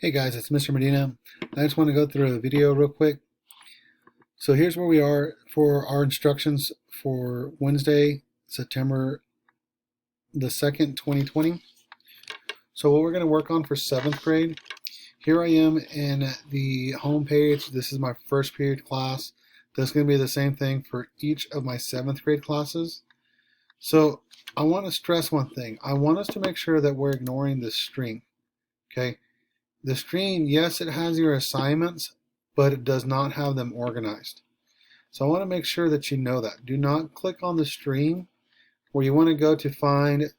Hey guys, it's Mr. Medina. I just want to go through a video real quick. So here's where we are for our instructions for Wednesday, September the 2nd, 2020. So what we're going to work on for 7th grade, here I am in the home page. This is my first period class. That's going to be the same thing for each of my 7th grade classes. So I want to stress one thing. I want us to make sure that we're ignoring this string, okay? The string, yes, it has your assignments, but it does not have them organized. So I want to make sure that you know that. Do not click on the string. Where you want to go to find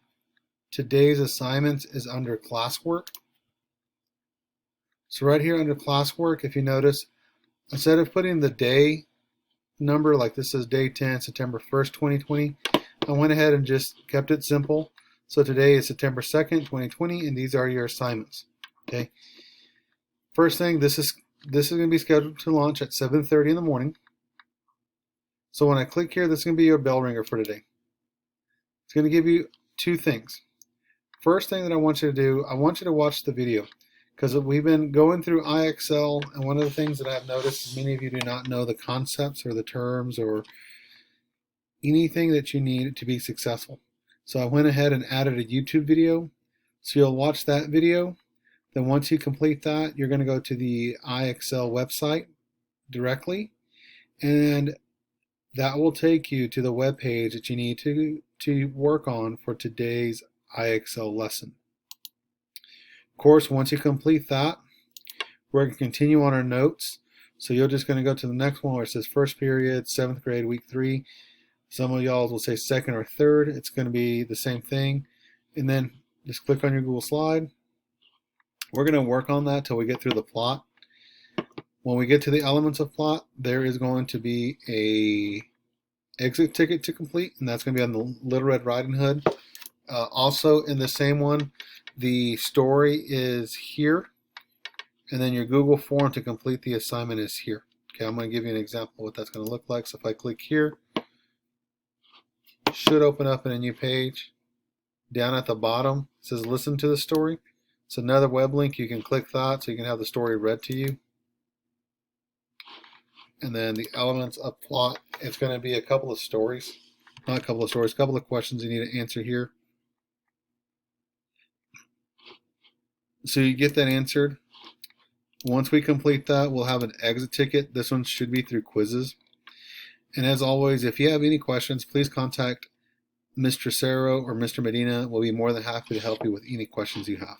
today's assignments is under classwork. So right here under classwork, if you notice, instead of putting the day number, like this is day 10, September 1st, 2020, I went ahead and just kept it simple. So today is September 2nd, 2020, and these are your assignments. Okay. First thing, this is going to be scheduled to launch at 7:30 in the morning. So when I click here, this is going to be your bell ringer for today. It's going to give you two things. First thing that I want you to do, I want you to watch the video, because we've been going through IXL, and one of the things that I've noticed is many of you do not know the concepts or the terms or anything that you need to be successful. So I went ahead and added a YouTube video. So you'll watch that video. Then once you complete that, you're going to go to the IXL website directly, and that will take you to the web page that you need to work on for today's IXL lesson. Of course, once you complete that, we're going to continue on our notes. So you're just going to go to the next one where it says first period, 7th grade, week 3. Some of y'all will say second or third. It's going to be the same thing. And then just click on your Google slide. We're going to work on that till we get through the plot. When we get to the elements of plot, there is going to be a exit ticket to complete, and that's going to be on the Little Red Riding Hood. Also in the same one, the story is here, and then your Google form to complete the assignment is here. Okay, I'm going to give you an example of what that's going to look like. So if I click here, it should open up in a new page. Down at the bottom, it says listen to the story. It's another web link. You can click that so you can have the story read to you. And then the elements of plot, it's going to be a couple of stories. Not a couple of stories, a couple of questions you need to answer here. So you get that answered. Once we complete that, we'll have an exit ticket. This one should be through quizzes. And as always, if you have any questions, please contact Mr. Cerro or Mr. Medina. We'll be more than happy to help you with any questions you have.